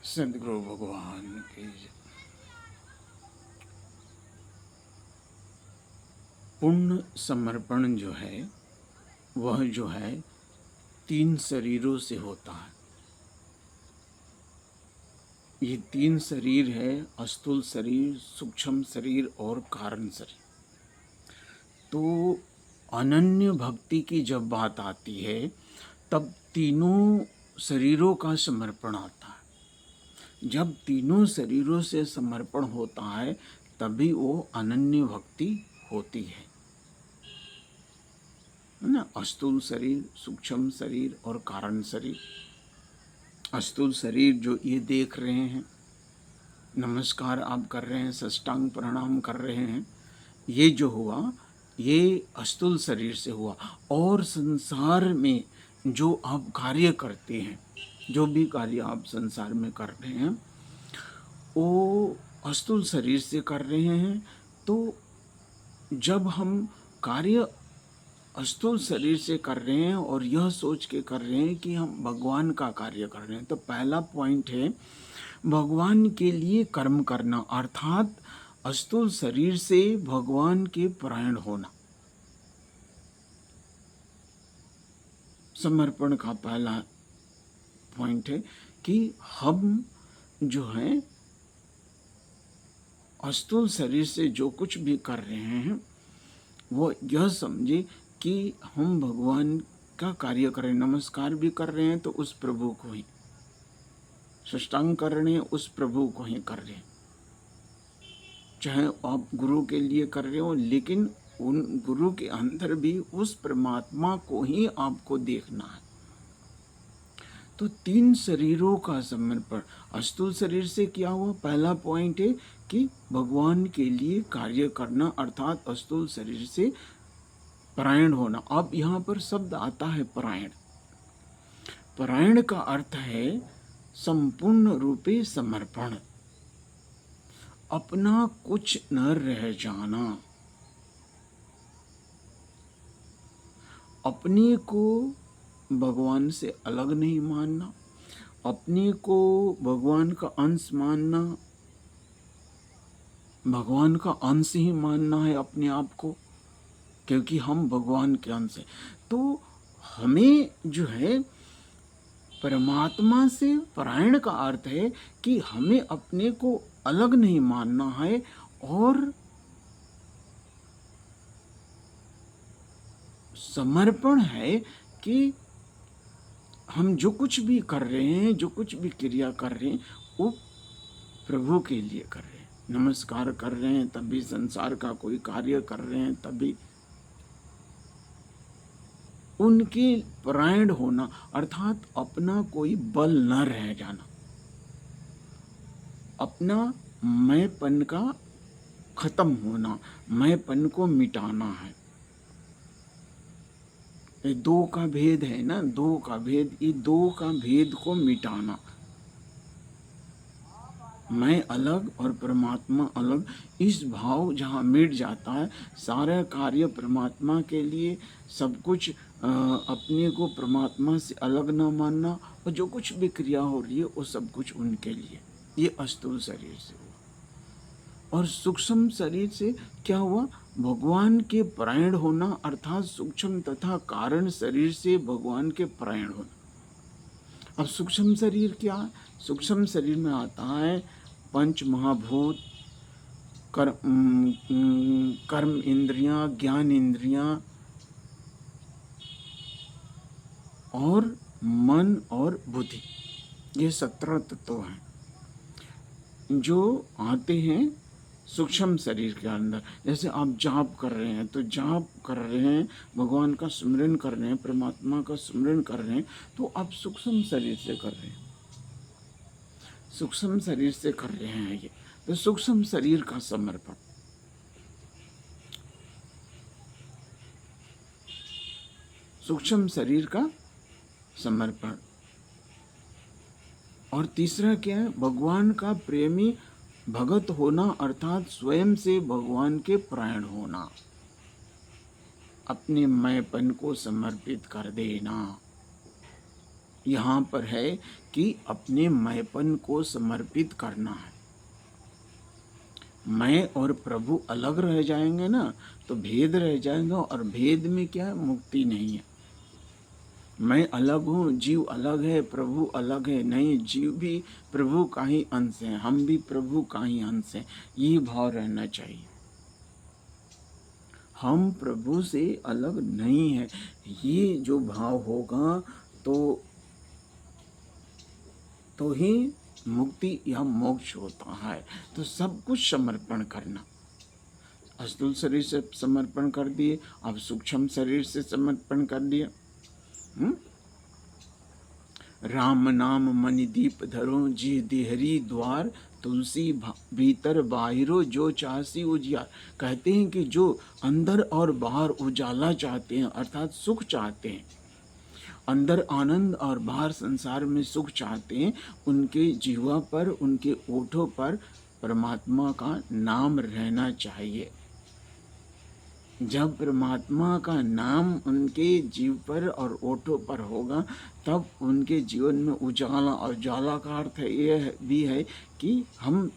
सदगुरु भगवान की जय। पूर्ण समर्पण जो है वह जो है 3 शरीरों से होता है। ये 3 शरीर है, स्थूल शरीर, सूक्ष्म शरीर और कारण शरीर। तो अनन्य भक्ति की जब बात आती है तब तीनों शरीरों का समर्पण आता है। जब तीनों शरीरों से समर्पण होता है तभी वो अनन्य भक्ति होती है ना। स्थूल शरीर, सूक्ष्म शरीर और कारण शरीर। स्थूल शरीर जो ये देख रहे हैं, नमस्कार आप कर रहे हैं, साष्टांग प्रणाम कर रहे हैं, ये जो हुआ ये स्थूल शरीर से हुआ। और संसार में जो आप कार्य करते हैं, जो भी कार्य आप संसार में कर रहे हैं वो स्थूल शरीर से कर रहे हैं। तो जब हम कार्य स्थूल शरीर से कर रहे हैं और यह सोच के कर रहे हैं कि हम भगवान का कार्य कर रहे हैं, तो पहला पॉइंट है भगवान के लिए कर्म करना, अर्थात स्थूल शरीर से भगवान के परायण होना। समर्पण का पहला पॉइंट है कि हम जो है स्थूल शरीर से जो कुछ भी कर रहे हैं वो यह समझे कि हम भगवान का कार्य कर रहे हैं। नमस्कार भी कर रहे हैं तो उस प्रभु को ही, साष्टांग कर रहे हैं उस प्रभु को ही कर रहे हैं। चाहे आप गुरु के लिए कर रहे हो लेकिन उन गुरु के अंदर भी उस परमात्मा को ही आपको देखना है। तो 3 शरीरों का समर्पण। स्थूल शरीर से क्या हुआ? पहला पॉइंट है कि भगवान के लिए कार्य करना, अर्थात स्थूल शरीर से परायण होना। अब यहाँ पर शब्द आता है परायण। परायण का अर्थ है संपूर्ण रूपे समर्पण, अपना कुछ न रह जाना, अपने को भगवान से अलग नहीं मानना, अपने को भगवान का अंश मानना, भगवान का अंश ही मानना है अपने आप को, क्योंकि हम भगवान के अंश हैं। तो हमें जो है परमात्मा से परायण का अर्थ है कि हमें अपने को अलग नहीं मानना है और समर्पण है कि हम जो कुछ भी कर रहे हैं, जो कुछ भी क्रिया कर रहे हैं वो प्रभु के लिए कर रहे हैं। नमस्कार कर रहे हैं तभी, संसार का कोई कार्य कर रहे हैं तभी, उनके परायण होना, अर्थात अपना कोई बल न रह जाना, अपना मैंपन का खत्म होना, मैंपन को मिटाना है। ये 2 का भेद है ना, 2 का भेद, ये 2 का भेद को मिटाना। मैं अलग और परमात्मा अलग, इस भाव जहाँ मिट जाता है, सारा कार्य परमात्मा के लिए, सब कुछ अपने को परमात्मा से अलग न मानना, और जो कुछ भी क्रिया हो रही है वो सब कुछ उनके लिए। ये स्थूल शरीर से हुआ। और सूक्ष्म शरीर से क्या हुआ? भगवान के परायण होना, अर्थात सूक्ष्म तथा कारण शरीर से भगवान के परायण होना। अब सूक्ष्म शरीर क्या है? सूक्ष्म शरीर में आता है पंच महाभूत, कर्म इंद्रियां, ज्ञान इंद्रियां और मन और बुद्धि। ये 17 तत्व हैं जो आते हैं सूक्ष्म शरीर के अंदर। जैसे आप जाप कर रहे हैं तो जाप कर रहे हैं, भगवान का स्मरण कर रहे हैं, परमात्मा का स्मरण कर रहे हैं, तो आप सूक्ष्म शरीर से कर रहे हैं, सूक्ष्म शरीर से कर रहे हैं ये। तो सूक्ष्म शरीर का समर्पण, सूक्ष्म शरीर का समर्पण। और तीसरा क्या है? भगवान का प्रेमी भगत होना, अर्थात स्वयं से भगवान के परायण होना, अपने मैंपन को समर्पित कर देना। यहाँ पर है कि अपने मैंपन को समर्पित करना है। मैं और प्रभु अलग रह जाएंगे ना तो भेद रह जाएगा, और भेद में क्या है, मुक्ति नहीं है। मैं अलग हूँ, जीव अलग है, प्रभु अलग है, नहीं, जीव भी प्रभु का ही अंश है, हम भी प्रभु का ही अंश है। ये भाव रहना चाहिए। हम प्रभु से अलग नहीं है, ये जो भाव होगा तो ही मुक्ति या मोक्ष होता है। तो सब कुछ समर्पण करना, स्थूल शरीर से समर्पण कर दिए, अब सूक्ष्म शरीर से समर्पण कर दिया। राम नाम मणि दीप धरो, जी देहरी द्वार, तुलसी भीतर बाहिरो, जो चाहसी उजियार। कहते हैं कि जो अंदर और बाहर उजाला चाहते हैं, अर्थात सुख चाहते हैं, अंदर आनंद और बाहर संसार में सुख चाहते हैं, उनके जीवा पर, उनके ओठों पर परमात्मा का नाम रहना चाहिए। जब परमात्मा का नाम उनके जीव पर और ओठों पर होगा, तब उनके जीवन में उजाला, और उजाला का अर्थ यह भी है कि हम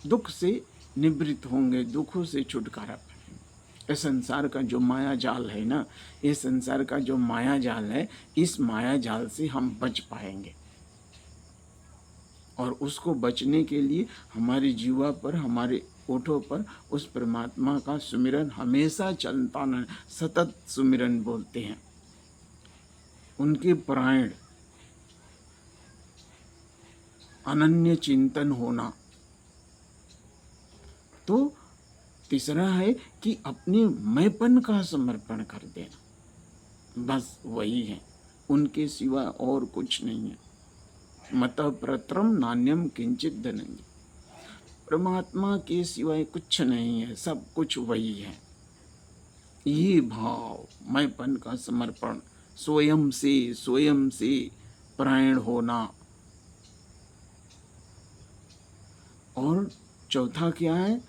दुख से निवृत्त होंगे, दुखों से छुटकारा पाएंगे। इस संसार का जो माया जाल है ना, इस संसार का जो माया जाल है, इस माया जाल से हम बच पाएंगे। और उसको बचने के लिए हमारे जीवा पर, हमारे ओठों पर उस परमात्मा का सुमिरन हमेशा चलता न, सतत सुमिरन बोलते हैं, उनके पारायण, अनन्य चिंतन होना। तो तीसरा है कि अपने मैंपन का समर्पण कर देना, बस वही है, उनके सिवा और कुछ नहीं है। मत प्रत्रम नान्यम किंचित धनंजय, परमात्मा के सिवाय कुछ नहीं है, सब कुछ वही है। ये भाव, मैंपन का समर्पण, स्वयं से परायण होना। और चौथा क्या है,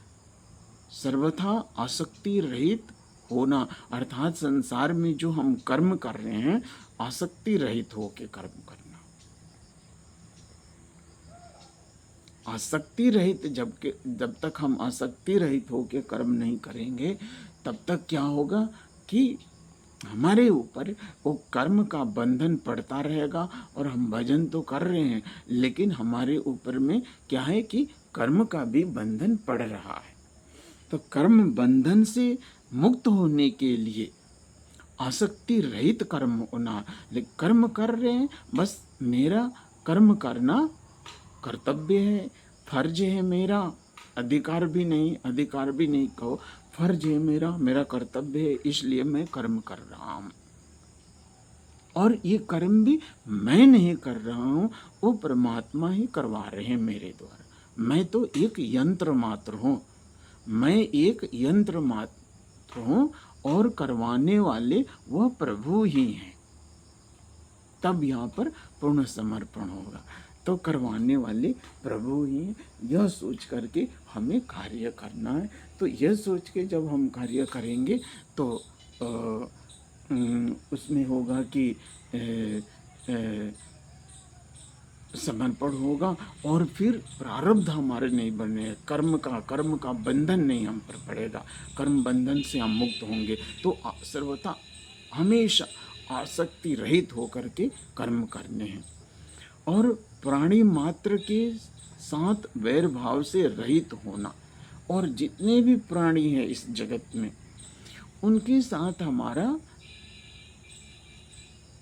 सर्वथा आसक्ति रहित होना, अर्थात संसार में जो हम कर्म कर रहे हैं, आसक्ति रहित होकर कर्म करना। आसक्ति रहित, जब तक हम आसक्ति रहित होकर कर्म नहीं करेंगे, तब तक क्या होगा कि हमारे ऊपर वो कर्म का बंधन पड़ता रहेगा। और हम भजन तो कर रहे हैं, लेकिन हमारे ऊपर में क्या है कि कर्म का भी बंधन पड़ रहा है। तो कर्म बंधन से मुक्त होने के लिए आसक्ति रहित कर्म होना। लेकिन कर्म कर रहे हैं, बस मेरा कर्म करना कर्तव्य है, फर्ज है मेरा, अधिकार भी नहीं कहो, फर्ज है मेरा कर्तव्य है, इसलिए मैं कर्म कर रहा हूँ। और ये कर्म भी मैं नहीं कर रहा हूँ, वो परमात्मा ही करवा रहे हैं मेरे द्वारा। मैं तो एक यंत्र मात्र हूँ, और करवाने वाले वह प्रभु ही हैं। तब यहाँ पर पूर्ण समर्पण होगा। तो करवाने वाले प्रभु ही, यह सोच करके हमें कार्य करना है। तो यह सोच के जब हम कार्य करेंगे तो उसमें होगा कि समर्पण होगा, और फिर प्रारब्ध हमारे नहीं बने, कर्म का बंधन नहीं हम पर पड़ेगा, कर्म बंधन से हम मुक्त होंगे। तो सर्वथा हमेशा आसक्ति रहित होकर के कर्म करने हैं, और प्राणी मात्र के साथ वैर भाव से रहित होना। और जितने भी प्राणी हैं इस जगत में, उनके साथ हमारा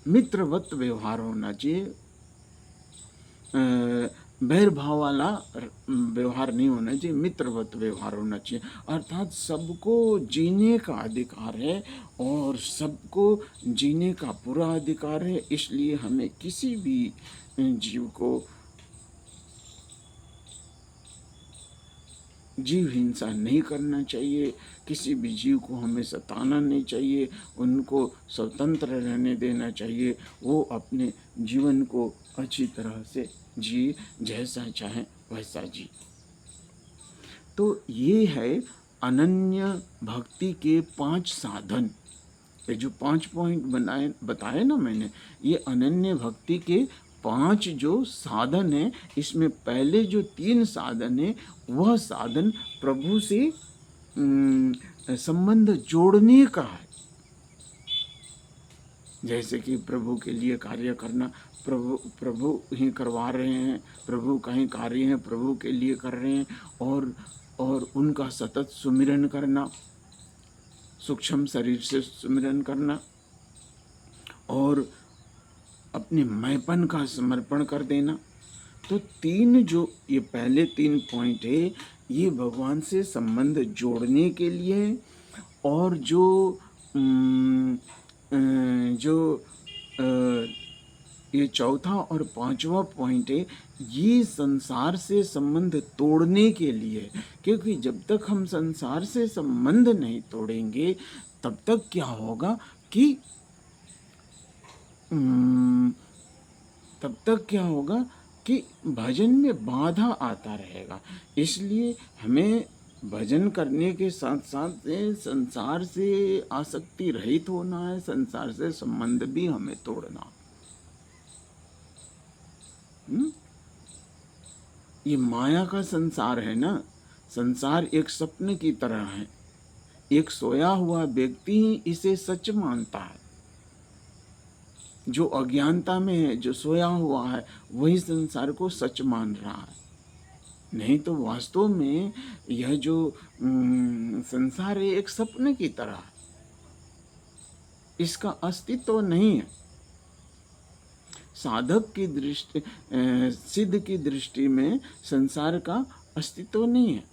मित्रवत व्यवहार होना चाहिए, वैरभाव वाला व्यवहार नहीं होना चाहिए, मित्रवत व्यवहार होना चाहिए। अर्थात सबको जीने का अधिकार है, और सबको जीने का पूरा अधिकार है। इसलिए हमें किसी भी जीव को जीव हिंसा नहीं करना चाहिए, किसी भी जीव को हमें सताना नहीं चाहिए, उनको स्वतंत्र रहने देना चाहिए। वो अपने जीवन को अच्छी तरह से जी, जैसा चाहे वैसा जी। तो ये है अनन्य भक्ति के 5 साधन। ये जो 5 पॉइंट बताए ना मैंने, ये अनन्य भक्ति के 5 जो साधन हैं, इसमें पहले जो 3 साधन है, वह साधन प्रभु से संबंध जोड़ने का है। जैसे कि प्रभु के लिए कार्य करना, प्रभु ही करवा रहे हैं, प्रभु का ही कार्य है, प्रभु के लिए कर रहे हैं, और उनका सतत सुमिरन करना, सूक्ष्म शरीर से सुमिरन करना, और अपने मैपन का समर्पण कर देना। तो 3 जो ये पहले 3 पॉइंट है, ये भगवान से संबंध जोड़ने के लिए है। और ये चौथा और 5वां पॉइंट है, ये संसार से संबंध तोड़ने के लिए। क्योंकि जब तक हम संसार से संबंध नहीं तोड़ेंगे, तब तक क्या होगा कि भजन में बाधा आता रहेगा। इसलिए हमें भजन करने के साथ साथ संसार से आसक्ति रहित होना है, संसार से संबंध भी हमें तोड़ना। ये माया का संसार है ना, संसार एक स्वप्न की तरह है। एक सोया हुआ व्यक्ति ही इसे सच मानता है। जो अज्ञानता में है, जो सोया हुआ है, वही संसार को सच मान रहा है। नहीं तो वास्तव में यह जो संसार है, एक सपने की तरह है, इसका अस्तित्व नहीं है। साधक की दृष्टि, सिद्ध की दृष्टि में संसार का अस्तित्व नहीं है,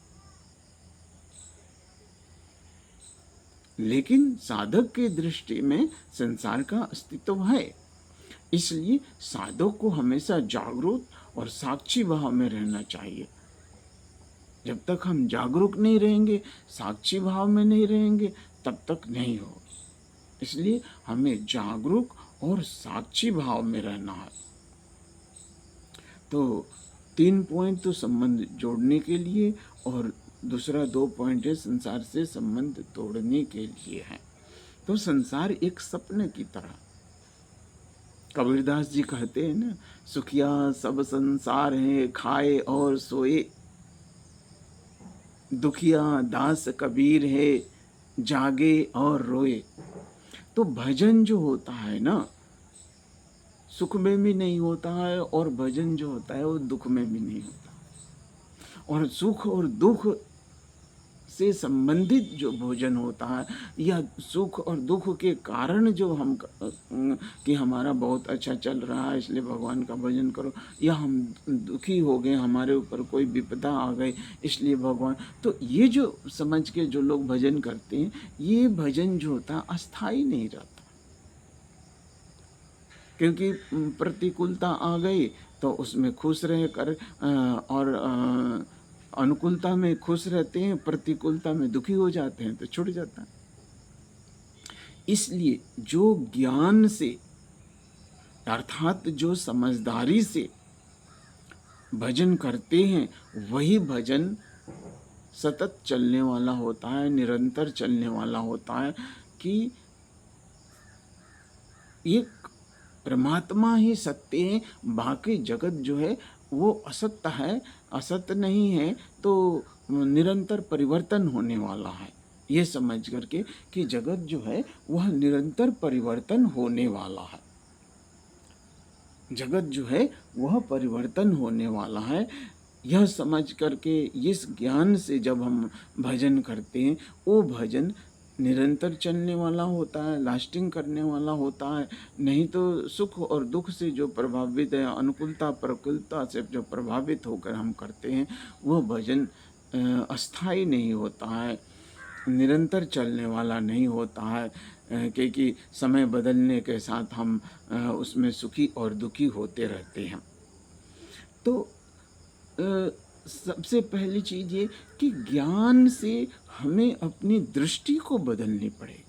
लेकिन साधक की दृष्टि में संसार का अस्तित्व है। इसलिए साधक को हमेशा जागरूक और साक्षी भाव में रहना चाहिए। जब तक हम जागरूक नहीं रहेंगे, साक्षी भाव में नहीं रहेंगे, तब तक नहीं होगा। इसलिए हमें जागरूक और साक्षी भाव में रहना है। तो 3 पॉइंट तो संबंध जोड़ने के लिए, और दूसरा 2 पॉइंट है संसार से संबंध तोड़ने के लिए है। तो संसार एक सपने की तरह, कबीरदास जी कहते हैं ना, सुखिया सब संसार है, खाए और सोए, दुखिया दास कबीर है, जागे और रोए। तो भजन जो होता है ना, सुख में भी नहीं होता है, और भजन जो होता है वो दुख में भी नहीं होता। और सुख और दुख से संबंधित जो भोजन होता है, या सुख और दुख के कारण जो हम कि हमारा बहुत अच्छा चल रहा है इसलिए भगवान का भजन करो, या हम दुखी हो गए, हमारे ऊपर कोई विपदा आ गई इसलिए भगवान, तो ये जो समझ के जो लोग भजन करते हैं, ये भजन जो होता है अस्थाई नहीं रहता। क्योंकि प्रतिकूलता आ गई तो उसमें खुश रह कर, और अनुकूलता में खुश रहते हैं, प्रतिकूलता में दुखी हो जाते हैं, तो छूट जाता है। इसलिए जो ज्ञान से, अर्थात जो समझदारी से भजन करते हैं, वही भजन सतत चलने वाला होता है, निरंतर चलने वाला होता है। कि एक परमात्मा ही सत्य है, बाकी जगत जो है वो असत्य है, असत्य नहीं है, तो निरंतर परिवर्तन होने वाला है। ये समझ करके कि जगत जो है वह निरंतर परिवर्तन होने वाला है, जगत जो है वह परिवर्तन होने वाला है। यह समझ करके, इस ज्ञान से जब हम भजन करते हैं, वो भजन निरंतर चलने वाला होता है, लास्टिंग करने वाला होता है। नहीं तो सुख और दुख से जो प्रभावित है, अनुकूलता प्रतिकूलता से जो प्रभावित होकर हम करते हैं, वह भजन अस्थाई नहीं होता है, निरंतर चलने वाला नहीं होता है। क्योंकि समय बदलने के साथ हम उसमें सुखी और दुखी होते रहते हैं। तो सबसे पहली चीज़ ये कि ज्ञान से हमें अपनी दृष्टि को बदलनी पड़ेगी।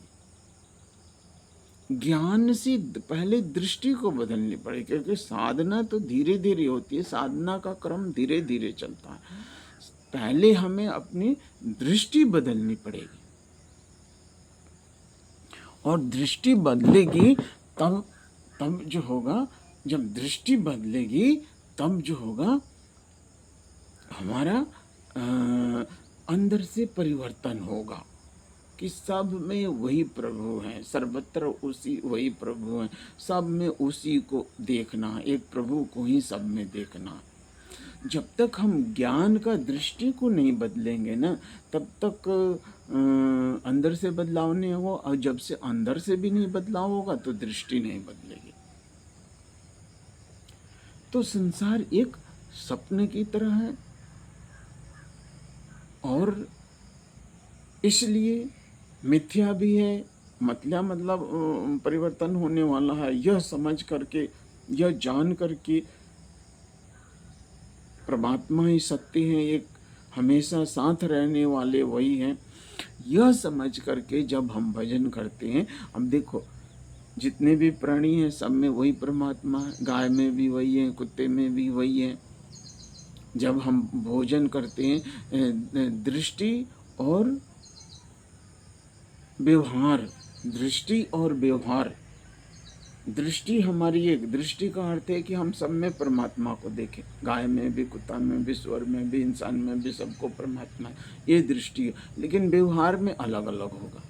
ज्ञान से पहले दृष्टि को बदलनी पड़ेगी, क्योंकि साधना तो धीरे धीरे होती है, साधना का क्रम धीरे धीरे चलता है। पहले हमें अपनी दृष्टि बदलनी पड़ेगी, और दृष्टि बदलेगी तब तब जो होगा, जब दृष्टि बदलेगी तब जो होगा हमारा अंदर से परिवर्तन होगा कि सब में वही प्रभु हैं, सर्वत्र उसी वही प्रभु हैं, सब में उसी को देखना, एक प्रभु को ही सब में देखना। जब तक हम ज्ञान का दृष्टि को नहीं बदलेंगे ना, तब तक अंदर से बदलाव नहीं होगा, और जब से अंदर से भी नहीं बदलाव होगा तो दृष्टि नहीं बदलेगी। तो संसार एक सपने की तरह है, और इसलिए मिथ्या भी है, मतलब परिवर्तन होने वाला है। यह समझ करके, यह जान करके परमात्मा ही सत्य है, एक हमेशा साथ रहने वाले वही हैं, यह समझ करके जब हम भजन करते हैं, अब देखो जितने भी प्राणी हैं सब में वही परमात्मा है, गाय में भी वही है, कुत्ते में भी वही है। जब हम भोजन करते हैं, दृष्टि और व्यवहार, दृष्टि और व्यवहार, दृष्टि हमारी एक, दृष्टि का अर्थ है कि हम सब में परमात्मा को देखें, गाय में भी, कुत्ता में भी, स्वर में भी, इंसान में भी, सबको परमात्मा है, ये दृष्टि है। लेकिन व्यवहार में अलग अलग होगा।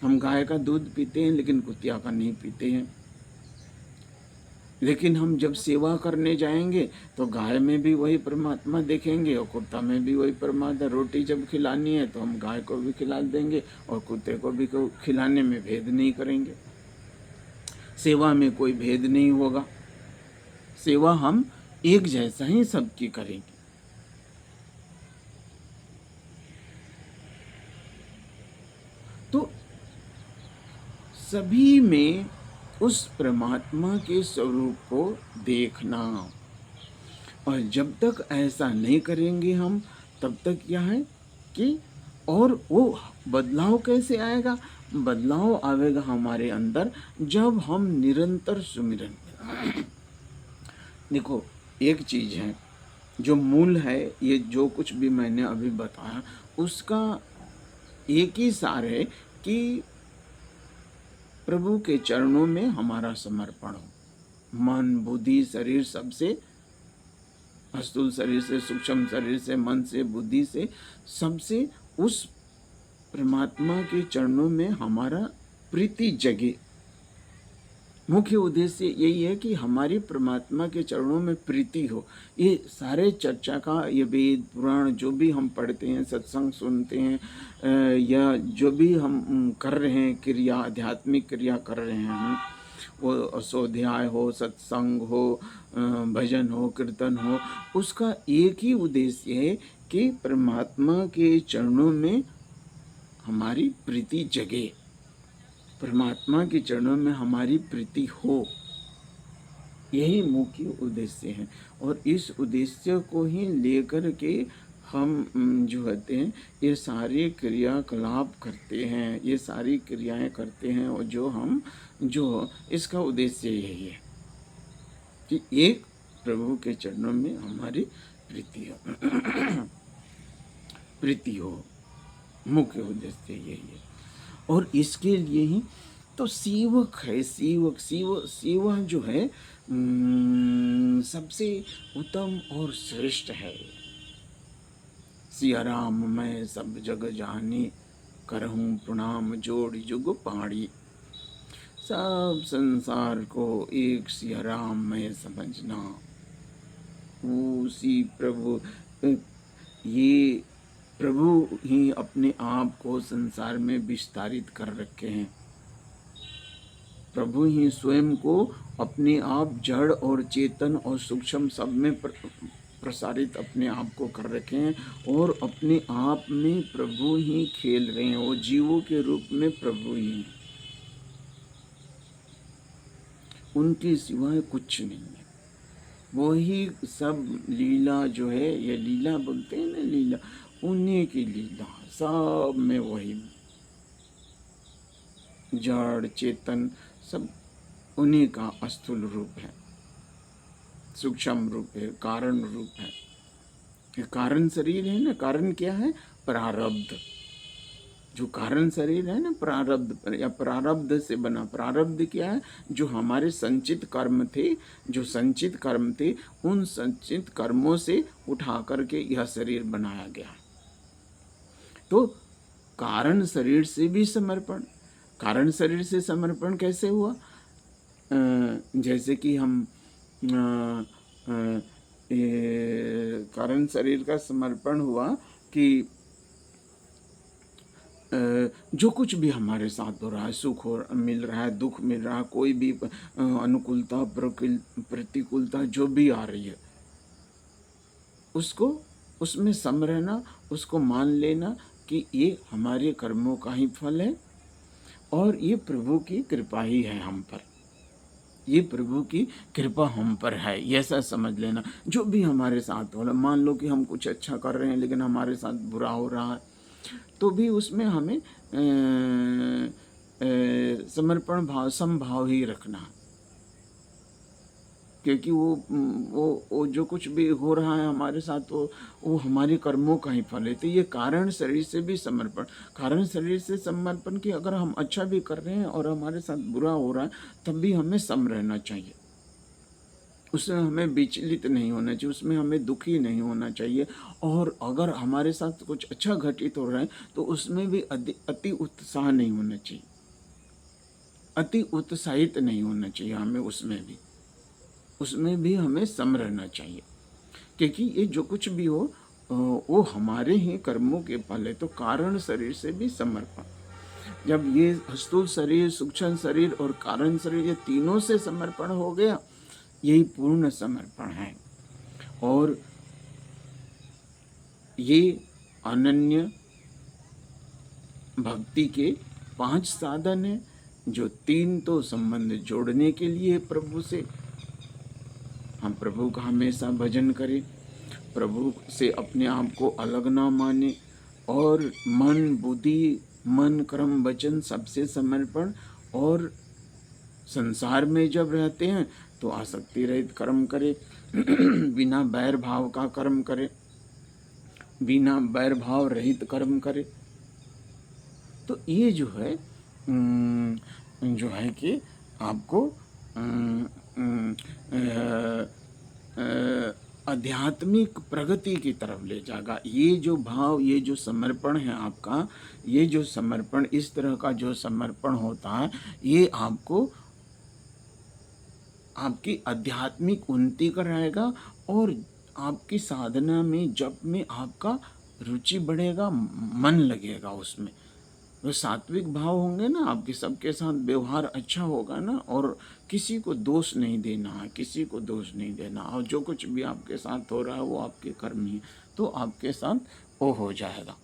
हम गाय का दूध पीते हैं लेकिन कुतिया का नहीं पीते हैं। लेकिन हम जब सेवा करने जाएंगे तो गाय में भी वही परमात्मा देखेंगे और कुत्ता में भी वही परमात्मा। रोटी जब खिलानी है तो हम गाय को भी खिला देंगे और कुत्ते को भी खिलाने में भेद नहीं करेंगे। सेवा में कोई भेद नहीं होगा, सेवा हम एक जैसा ही सबकी करेंगे। तो सभी में उस परमात्मा के स्वरूप को देखना, और जब तक ऐसा नहीं करेंगे हम, तब तक क्या है कि, और वो बदलाव कैसे आएगा? बदलाव आवेगा हमारे अंदर जब हम निरंतर सुमिरन। देखो एक चीज है जो मूल है, ये जो कुछ भी मैंने अभी बताया उसका एक ही सार है कि प्रभु के चरणों में हमारा समर्पण हो। मन, बुद्धि, शरीर, सबसे, स्थूल शरीर से, सूक्ष्म शरीर से, मन से, बुद्धि से, सबसे उस परमात्मा के चरणों में हमारा प्रीति जगे। मुख्य उद्देश्य यही है कि हमारी परमात्मा के चरणों में प्रीति हो। ये सारे चर्चा का, ये वेद पुराण जो भी हम पढ़ते हैं, सत्संग सुनते हैं, या जो भी हम कर रहे हैं क्रिया, आध्यात्मिक क्रिया कर रहे हैं हम, वो स्वाध्याय हो, सत्संग हो, भजन हो, कीर्तन हो, उसका एक ही उद्देश्य है कि परमात्मा के चरणों में हमारी प्रीति जगे, परमात्मा के चरणों में हमारी प्रीति हो। यही मुख्य उद्देश्य है, और इस उद्देश्य को ही लेकर के हम जो होते हैं ये सारी क्रियाकलाप करते हैं, ये सारी क्रियाएं करते हैं, और जो इसका उद्देश्य यही है कि एक प्रभु के चरणों में हमारी प्रीति हो। प्रीति हो, मुख्य उद्देश्य यही है। और इसके लिए ही तो सेवक है, सेवा जो है सबसे उत्तम और श्रेष्ठ है। सिया राम मैं सब जग जानी, करहूँ प्रणाम जोड़ जुग पाड़ी। सब संसार को एक सिया राम मैं समझना, उसी प्रभु, ये प्रभु ही अपने आप को संसार में विस्तारित कर रखे हैं। प्रभु ही स्वयं को अपने आप जड़ और चेतन और सूक्ष्म सब में प्रसारित अपने आप को कर रखे हैं, और अपने आप में प्रभु ही खेल रहे हैं। वो जीवों के रूप में प्रभु ही हैं, उनके सिवाय कुछ नहीं है। वही सब लीला जो है, ये लीला बोलते हैं ना, लीला उन्हीं की लीला, सब में वही, जड़ चेतन सब उन्हीं का स्थूल रूप है, सूक्ष्म रूप है, कारण रूप है। कारण शरीर है ना, कारण क्या है? प्रारब्ध। जो कारण शरीर है ना, प्रारब्ध या प्रारब्ध से बना। प्रारब्ध क्या है? जो हमारे संचित कर्म थे, जो संचित कर्म थे, उन संचित कर्मों से उठा करके यह शरीर बनाया गया। तो कारण शरीर से भी समर्पण। कारण शरीर से समर्पण कैसे हुआ? जैसे कि हम कारण शरीर का समर्पण हुआ कि जो कुछ भी हमारे साथ हो रहा है, सुख मिल रहा है, दुख मिल रहा है, कोई भी अनुकूलता प्रतिकूलता जो भी आ रही है, उसको उसमें सम रहना, उसको मान लेना कि ये हमारे कर्मों का ही फल है और ये प्रभु की कृपा ही है हम पर। ये प्रभु की कृपा हम पर है, ये ऐसा समझ लेना। जो भी हमारे साथ हो रहा, मान लो कि हम कुछ अच्छा कर रहे हैं लेकिन हमारे साथ बुरा हो रहा है, तो भी उसमें हमें समर्पण भाव, समभाव ही रखना है। क्योंकि वो जो कुछ भी हो रहा है हमारे साथ, वो हमारे कर्मों का ही फल है। तो ये कारण शरीर से भी समर्पण। कारण शरीर से समर्पण कि अगर हम अच्छा भी कर रहे हैं और हमारे साथ बुरा हो रहा है, तब भी हमें सम रहना चाहिए। उसमें हमें विचलित नहीं होना चाहिए, उसमें हमें दुखी नहीं होना चाहिए। और अगर हमारे साथ कुछ अच्छा घटित हो रहा है तो उसमें भी अति उत्साह नहीं होना चाहिए, अति उत्साहित नहीं होना चाहिए। हमें उसमें भी हमें सम रहना चाहिए। क्योंकि ये जो कुछ भी हो वो हमारे ही कर्मों के फल है। तो कारण शरीर से भी समर्पण। जब ये स्थूल शरीर, सूक्ष्म शरीर और कारण शरीर, ये तीनों से समर्पण हो गया, यही पूर्ण समर्पण है। और ये अनन्य भक्ति के 5 साधन हैं, जो 3 तो संबंध जोड़ने के लिए प्रभु से। हम प्रभु का हमेशा भजन करें, प्रभु से अपने आप को अलग ना माने, और मन, बुद्धि, मन, कर्म, वचन सबसे समर्पण। और संसार में जब रहते हैं तो आसक्ति रहित कर्म करे, बिना बैर भाव का कर्म करे, बिना बैर भाव रहित कर्म करे। तो ये जो है कि आपको आध्यात्मिक प्रगति की तरफ ले जाएगा। ये जो भाव, ये जो समर्पण है आपका, ये जो समर्पण, इस तरह का जो समर्पण होता है, ये आपको आपकी आध्यात्मिक उन्नति कराएगा और आपकी साधना में, जप में आपका रुचि बढ़ेगा, मन लगेगा उसमें। वो सात्विक भाव होंगे ना आपके, सबके साथ व्यवहार अच्छा होगा ना, और किसी को दोष नहीं देना है, किसी को दोष नहीं देना। और जो कुछ भी आपके साथ हो रहा है वो आपके कर्म ही, तो आपके साथ वो हो जाएगा।